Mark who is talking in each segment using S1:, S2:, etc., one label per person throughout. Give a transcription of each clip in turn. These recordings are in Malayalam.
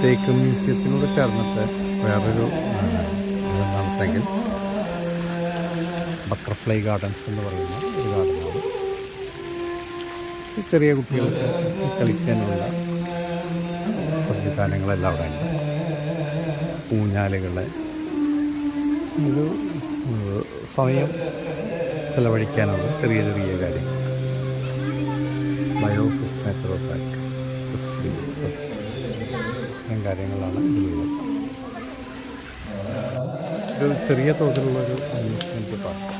S1: തേക്ക് മ്യൂസിയത്തിനോട് ചേർന്നിട്ട് വേറൊരു ഇതെന്താണെന്നെങ്കിൽ ബട്ടർഫ്ലൈ ഗാർഡൻസ് എന്ന് പറയുന്ന ഒരു ഗാർഡനാണ്. ചെറിയ കുട്ടികൾക്ക് കളിക്കാനുള്ള സംവിധാനങ്ങളെല്ലാം അവിടെ ഉണ്ട്. ഊഞ്ഞാലുകൾ, ഒരു സമയം ചെലവഴിക്കാനുള്ള ചെറിയ ചെറിയ കാര്യങ്ങൾ. ബയോഫിഷ് നാച്ചുറൽ പാർക്ക് ഇത്തരം കാര്യങ്ങളാണ് ഇതിലുള്ളത്. ഒരു ചെറിയ തോതിലുള്ളൊരു അമ്യൂസ്മെൻറ്റ് പാർക്ക്.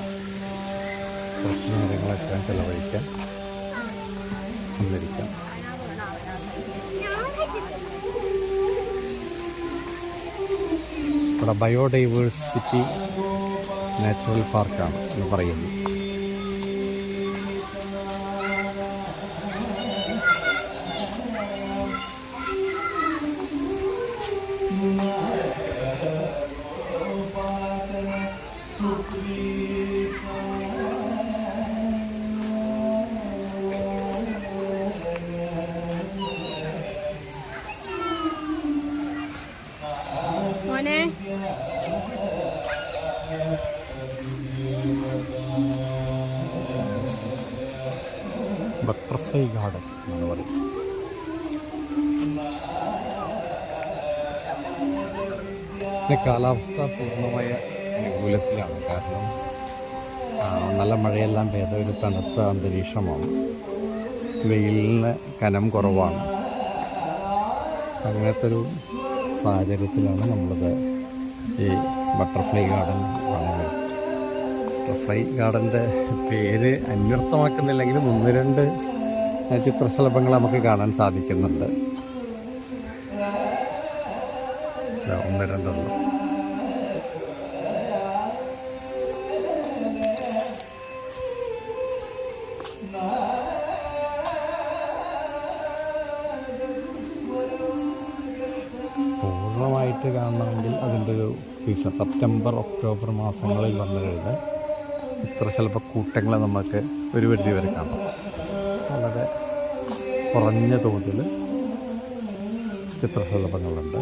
S1: കുറച്ച് നേരങ്ങളൊക്കെ ചെലവഴിക്കാൻ വന്നിരിക്കാം. ഇവിടെ ബയോഡൈവേഴ്സിറ്റി നാച്ചുറൽ പാർക്കാണ് എന്ന് പറയുന്നത്. ബട്ടർഫ്ലൈ ഗാർഡൻ എന്ന് പറയും. കാലാവസ്ഥ പൂർണ്ണമായ അനുകൂലത്തിലാണ്. കാരണം നല്ല മഴയെല്ലാം പെയ്ത ഒരു തണുത്ത അന്തരീക്ഷമാണ്. വെയിലിന് കനം കുറവാണ്. അങ്ങനത്തെ ഒരു സാഹചര്യത്തിലാണ് നമ്മളത് ഈ ബട്ടർഫ്ലൈ ഗാർഡൻ കാണുന്നത്. ബട്ടർഫ്ലൈ ഗാർഡൻ്റെ പേര് അന്വർത്ഥമാക്കുന്നില്ലെങ്കിലും 1-2 ചിത്രശലഭങ്ങൾ നമുക്ക് കാണാൻ സാധിക്കുന്നുണ്ട്. 1-2 പൂർണ്ണമായിട്ട് കാണണമെങ്കിൽ അതിൻ്റെ ഒരു സീസൺ സെപ്റ്റംബർ ഒക്ടോബർ മാസങ്ങളിൽ വന്നു കഴിഞ്ഞാൽ ചിത്രശലഭക്കൂട്ടങ്ങളെ നമുക്ക് ഒരു പരിധി വരെ കാണാം. വളരെ കുറഞ്ഞ തോതിൽ ചിത്രശലഭങ്ങളുണ്ട്.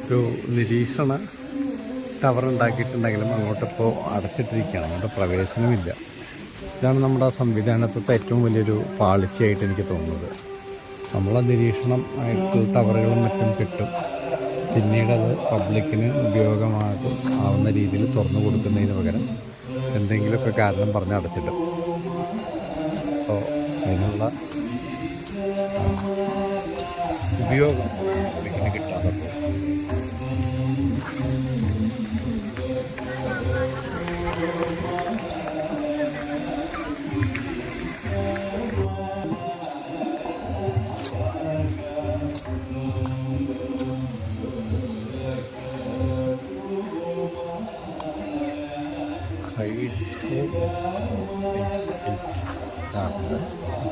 S1: ഒരു നിരീക്ഷണ ടവർ ഉണ്ടാക്കിയിട്ടുണ്ടെങ്കിലും അങ്ങോട്ടിപ്പോൾ അടച്ചിട്ടിരിക്കുകയാണ്. അങ്ങോട്ട് പ്രവേശനമില്ല. ഇതാണ് നമ്മുടെ സംവിധാനത്തിൻ്റെ ഏറ്റവും വലിയൊരു പാളിച്ചയായിട്ട് എനിക്ക് തോന്നുന്നത്. നമ്മളെ നിരീക്ഷണം ആയിട്ട് ടവറുകളും മറ്റും കിട്ടും. പിന്നീട് അത് പബ്ലിക്കിന് ആവുന്ന രീതിയിൽ തുറന്നു കൊടുക്കുന്നതിന് പകരം എന്തെങ്കിലുമൊക്കെ കാരണം പറഞ്ഞ് അടച്ചിട്ടും. അപ്പോൾ അതിനുള്ള ഉപയോഗം പബ്ലിക്കിന് കിട്ടാതെ പോകും.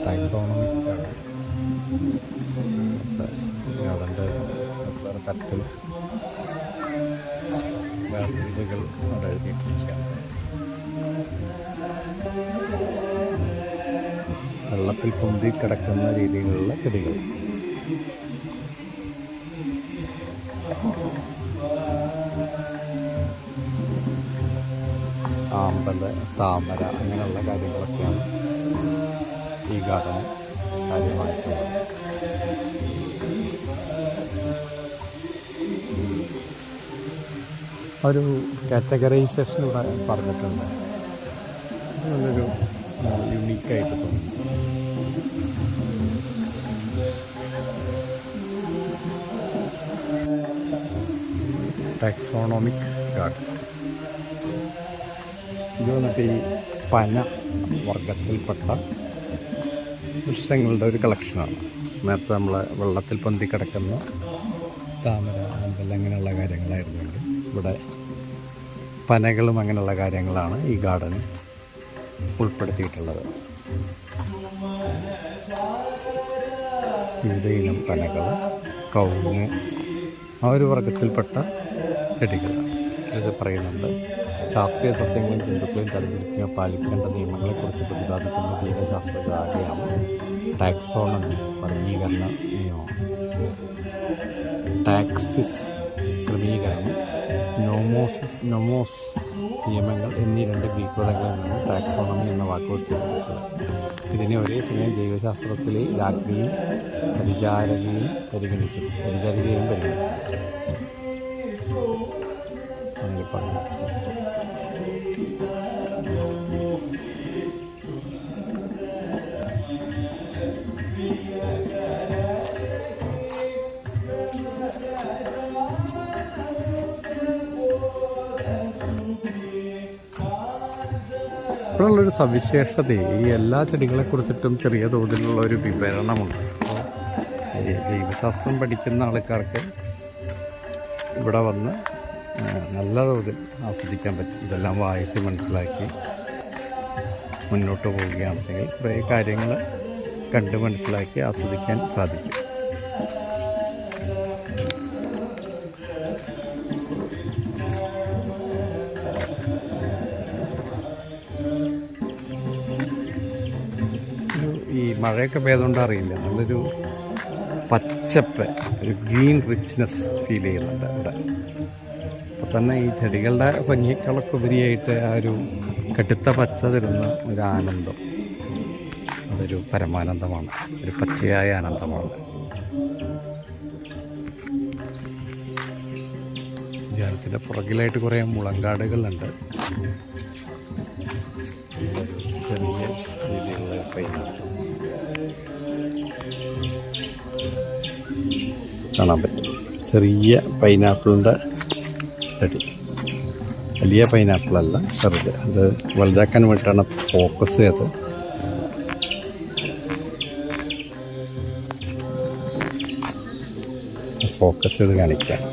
S1: ടാക്സോണമിക് ഗാർഡൻ്റെ വേറെ തരത്തിൽ രീതികൾ അവിടെ എഴുതിയിട്ടിരിക്കുകയാണ്. വെള്ളത്തിൽ പൊന്തി കിടക്കുന്ന രീതിയിലുള്ള ചെടികൾ. ആമ്പല്, താമര അങ്ങനെയുള്ള കാര്യങ്ങളൊക്കെയാണ് ഈ ഗാർഡന് കാര്യമായിട്ടുള്ളത്. ഒരു കാറ്റഗറൈസേഷൻ ഇവിടെ പറഞ്ഞിട്ടുണ്ട്. നല്ലൊരു യുണീക്കായിട്ട് തോന്നുന്നു. Taxonomic garden. ഇത് വന്നിട്ട് ഈ പന വർഗത്തിൽപ്പെട്ട വൃക്ഷങ്ങളുടെ ഒരു കളക്ഷനാണ്. നേരത്തെ നമ്മൾ വെള്ളത്തിൽ പൊന്തി കിടക്കുന്ന താമര, ആമ്പൽ അങ്ങനെയുള്ള കാര്യങ്ങളായിരുന്നെങ്കിൽ ഇവിടെ പനകളും അങ്ങനെയുള്ള കാര്യങ്ങളാണ് ഈ ഗാർഡന് ഉൾപ്പെടുത്തിയിട്ടുള്ളത്. വിവിധ ഇനം പനകൾ, കവുങ്ങ്, ആ ഒരു വർഗത്തിൽപ്പെട്ട ചെടികൾ. ഇത് പറയുന്നുണ്ട്. ശാസ്ത്രീയ സസ്യങ്ങളും ജന്തുക്കളെയും തരംതിരിക്കുകയോ പാലിക്കേണ്ട നിയമങ്ങളെക്കുറിച്ച് പ്രതിപാദിക്കുന്ന ജീവശാസ്ത്ര ശാഖയാണ് ടാക്സോണമി, വർഗീകരണ നിയമം. ടാക്സിസ്, ക്രമീകരണം. നൊമോസ്, നിയമങ്ങൾ എന്നീ 2 ഗ്രീക്ക് പദങ്ങളിൽ നിന്നും ടാക്സോണമി എന്ന വാക്ക് ഉരുത്തിരിച്ചിട്ടുള്ളത്. ഇതിനെ ഒരേ സമയം ജൈവശാസ്ത്രത്തിലെ രാജ്ഞിയും പരിചാരകയും പരിഗണിക്കും. അങ്ങനെ പറഞ്ഞു. ഇപ്പോഴുള്ളൊരു സവിശേഷത ഈ എല്ലാ ചെടികളെക്കുറിച്ചിട്ടും ചെറിയ തോതിലുള്ള ഒരു വിവരണമുണ്ട്. അപ്പോൾ ഈ ജൈവശാസ്ത്രം പഠിക്കുന്ന ആൾക്കാർക്ക് ഇവിടെ വന്ന് നല്ല തോതിൽ ആസ്വദിക്കാൻ പറ്റും. ഇതെല്ലാം വായിച്ച് മനസ്സിലാക്കി മുന്നോട്ട് പോവുകയാണെങ്കിൽ കുറേ കാര്യങ്ങൾ കണ്ട് മനസ്സിലാക്കി ആസ്വദിക്കാൻ സാധിക്കും. ഈ മഴയൊക്കെ പെയ്തുകൊണ്ട് അറിയില്ല, നല്ലൊരു പച്ചപ്പ്, ഒരു ഗ്രീൻ റിച്ച്നെസ് ഫീൽ ചെയ്യുന്നുണ്ട് ഇവിടെ. അപ്പോൾ തന്നെ ഈ ചെടികളുടെ ഭംഗിയേക്കാളൊക്കെ ഉപരിയായിട്ട് ആ ഒരു കടുത്ത പച്ച തരുന്ന ഒരു ആനന്ദം, അതൊരു പരമാനന്ദമാണ്, ഒരു പച്ചയായ ആനന്ദമാണ്. ഉദ്യാനത്തിൻ്റെ പുറകിലായിട്ട് കുറേ മുളങ്കാടുകളുണ്ട്. ചെറിയ രീതിയിലുള്ള പൈനാപ്പിൾ കാണാൻ പറ്റും. ചെറിയ പൈനാപ്പിളിൻ്റെ ചെടി, വലിയ പൈനാപ്പിളല്ല, ചെറുത്. അത് വലുതാക്കാൻ വേണ്ടിയിട്ടാണ് ഫോക്കസ് ചെയ്തത്. ഫോക്കസ് ചെയ്ത് കാണിക്കാം.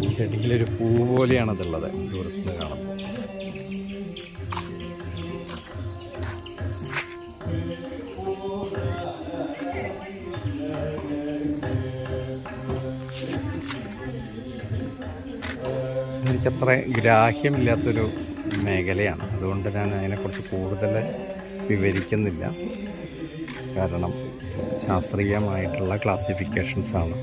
S1: ഈ ചെടിയിലൊരു പൂ പോലെയാണതുള്ളത് ദൂരത്ത് നിന്ന് കാണുമ്പോൾ. എനിക്കത്ര ഗ്രാഹ്യമില്ലാത്തൊരു മേഖലയാണ്, അതുകൊണ്ട് ഞാൻ അതിനെക്കുറിച്ച് കൂടുതൽ വിവരിക്കുന്നില്ല. കാരണം ശാസ്ത്രീയമായിട്ടുള്ള ക്ലാസിഫിക്കേഷൻസാണ്.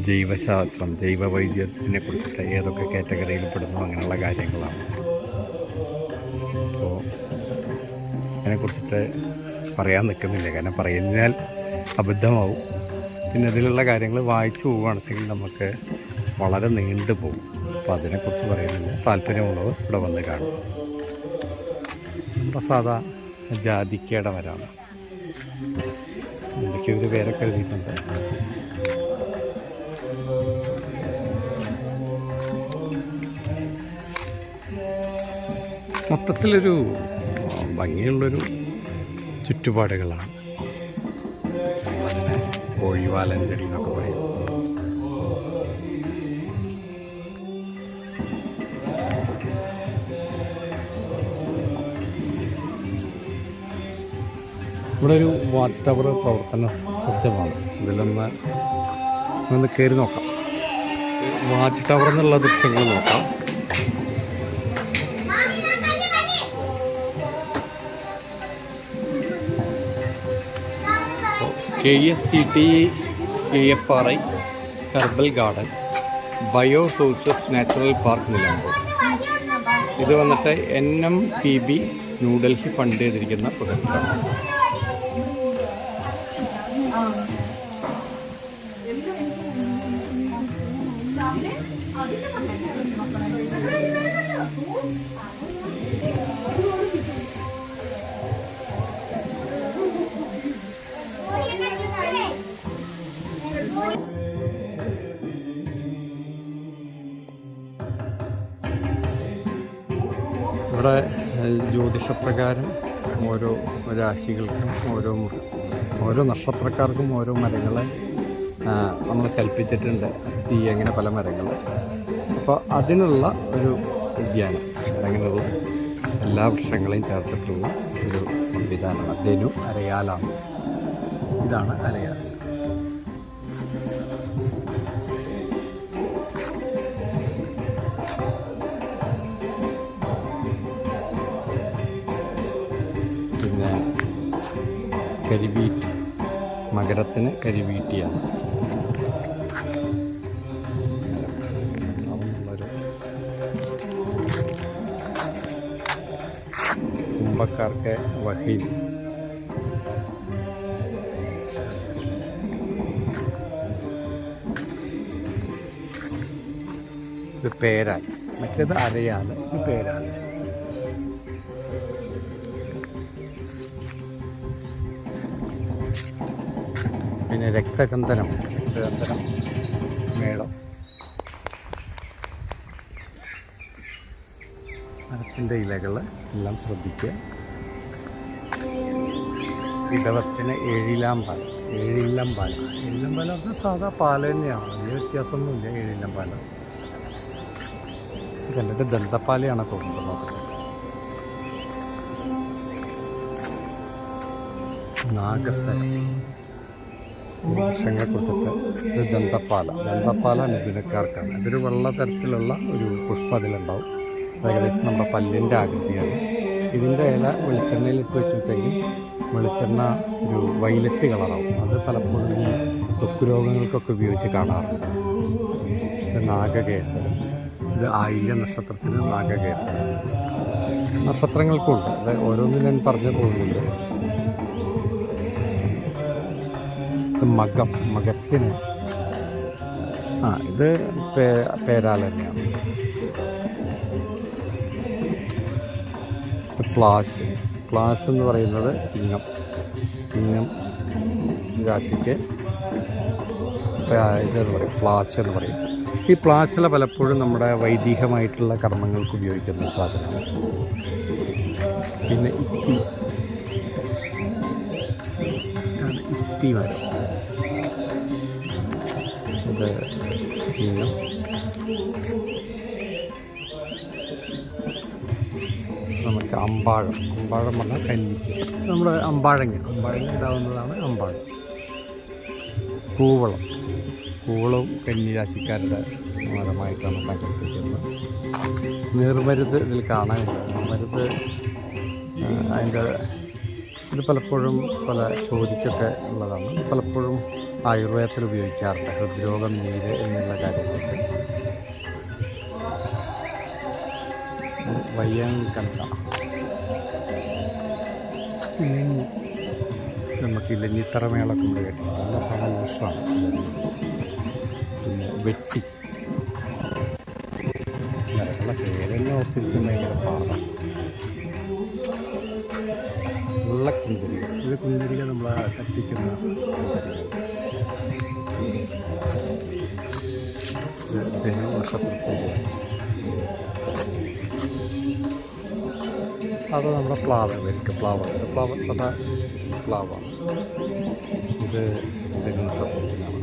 S1: ജൈവശാസ്ത്രം, ജൈവവൈദ്യത്തിനെ കുറിച്ചിട്ട് ഏതൊക്കെ കാറ്റഗറിയിൽ പെടുന്നു അങ്ങനെയുള്ള കാര്യങ്ങളാണ്. അപ്പോൾ അതിനെക്കുറിച്ചിട്ട് പറയാൻ നിൽക്കുന്നില്ല, കാരണം പറയുന്നാൽ അബദ്ധമാവും. പിന്നെ ഇതിലുള്ള കാര്യങ്ങൾ വായിച്ചു പോവുകയാണെങ്കിൽ നമുക്ക് വളരെ നീണ്ടു പോകും. അപ്പോൾ അതിനെക്കുറിച്ച് പറയുന്നില്ല. താല്പര്യമുള്ളവർ ഇവിടെ വന്ന് കാണും. നമ്മുടെ സാധാ ജാതിക്കയുടെ മരമാണ്. എന്തൊക്കെയോ ഒരു പേരൊക്കെ എഴുതിയിട്ടുണ്ട്. മൊത്തത്തിലൊരു ഭംഗിയുള്ളൊരു ചുറ്റുപാടുകളാണ്. നമ്മളതിനെ കോഴിവാലൻ ചെടി എന്നൊക്കെ പറയും. ഇവിടെ ഒരു വാച്ച് ടവർ പ്രവർത്തന സജ്ജമാണ്. ഇതിലൊന്ന് കയറി നോക്കാം. വാച്ച് ടവർ എന്നുള്ള ദൃശ്യങ്ങൾ നോക്കാം. KSCT KFRI herbal garden biosources natural park Nilambur. ഇത് വന്നിട്ട് NMPB ന്യൂഡൽഹി ഫണ്ട് ചെയ്തിരിക്കുന്ന പ്രൊജക്റ്റാണ്. ഇവിടെ ജ്യോതിഷപ്രകാരം ഓരോ രാശികൾക്കും ഓരോ നക്ഷത്രക്കാർക്കും ഓരോ മരങ്ങളെ നമ്മൾ കൽപ്പിച്ചിട്ടുണ്ട്. അങ്ങനെ പല മരങ്ങൾ. അപ്പോൾ അതിനുള്ള ഒരു ഉദ്യാനം, അങ്ങനെയുള്ള എല്ലാ വൃക്ഷങ്ങളെയും ചേർത്തിട്ടുള്ള ഒരു സംവിധാനമാണ്. ധനു അരയാലാണ്. ഇതാണ് അരയാൽ. കരിവീറ്റി, മകരത്തിന് കരിവീറ്റിയാണ്. കുംഭക്കാർക്ക് വഹീൽ. ഇത് പേരാൽ, മറ്റേത് അരയാണ്, ഇത് പേരാൽ. പിന്നെ രക്തചന്ദനം മേളം. മരത്തിൻ്റെ ഇലകൾ എല്ലാം ശ്രദ്ധിക്കുക. വിധവത്തിന് ഏഴിലാം പാല. ഏഴിലം പാല പറഞ്ഞാൽ സാധാ പാല തന്നെയാണ്, വലിയ വ്യത്യാസമൊന്നുമില്ല. ഏഴിലം പാല കണ്ടിട്ട് ദന്തപ്പാലയാണ് തോന്നുന്നത്. നാഗസരം വൃക്ഷങ്ങളെ കുറിച്ചിട്ട് ഇത് ദന്തപ്പാല നിബിധക്കാർക്കാണ്. ഇതൊരു വെള്ള തരത്തിലുള്ള ഒരു പുഷ്പം അതിലുണ്ടാവും. ഏകദേശം നമ്മുടെ പല്ലിൻ്റെ ആകൃതിയാണ്. ഇതിൻ്റെ ഇല വെളിച്ചെണ്ണയിലിട്ട് വെച്ചെങ്കിൽ വെളിച്ചെണ്ണ ഒരു വൈലറ്റ് കളറാവും. അത് പലപ്പോഴും ഈ ത്വക്ക് രോഗങ്ങൾക്കൊക്കെ ഉപയോഗിച്ച് കാണാറുണ്ട്. ഇത് നാഗകേസരം. ഇത് ആയില്യ നക്ഷത്രത്തിന് നാഗകേസരം. നക്ഷത്രങ്ങൾക്കുണ്ട്, അത് ഓരോന്നും ഞാൻ പറഞ്ഞു പോകുന്നില്ല. ഇത് മകത്തിന് ഇത് പേരാൽ തന്നെയാണ്. പ്ലാസ് എന്ന് പറയുന്നത് ചിങ്ങം രാശിക്ക് ഇതെന്ന് പറയും, പ്ലാസ് എന്ന് പറയും. ഈ പ്ലാസില പലപ്പോഴും നമ്മുടെ വൈദികമായിട്ടുള്ള കർമ്മങ്ങൾക്ക് ഉപയോഗിക്കുന്ന സാധനമാണ്. പിന്നെ ഇത്തി മരം, ഇത് ചിങ്ങം. നമുക്ക് അമ്പാഴം പറഞ്ഞാൽ കന്നിക്ക്. നമ്മുടെ അമ്പാഴങ്ങ ഉണ്ടാകുന്നതാണ് അമ്പാഴം. കൂവളവും കന്നിരാശിക്കാരുടെ മരമായിട്ടാണ് സങ്കല്പിക്കുന്നത്. നീർമരുത് ഇതിൽ കാണാനില്ല. നീർമരുത് അതിൻ്റെ ഇത് പലപ്പോഴും പല ചോദിക്കൊക്കെ ഉള്ളതാണ്. പലപ്പോഴും ആയുർവേദത്തിൽ ഉപയോഗിക്കാറുണ്ട്, ഹൃദ്രോഗം, നീര് എന്നുള്ള കാര്യങ്ങൾക്ക്. വയ്യങ്കണ്ട നമുക്ക് ഇലഞ്ഞിത്തറമേളൊക്കെ ഉണ്ട് കേട്ടിട്ടുണ്ട്. നല്ല തണൽ വൃക്ഷമാണ്. പിന്നെ വെട്ടി മരങ്ങളുടെ പേരെല്ലാം ഓർത്തിരിക്കുന്ന ഭയങ്കര പാടാണ്. വെള്ളക്കുന്തിരിക, ഇത് കുന്തിരിക നമ്മൾ കത്തിക്കുന്ന നക്ഷത്രത്തിൻ്റെ. അത് നമ്മുടെ പ്ലാവ്, പ്ലാവ് സദാ പ്ലാവാണ്. ഇത് നക്ഷത്രത്തിലാണ്.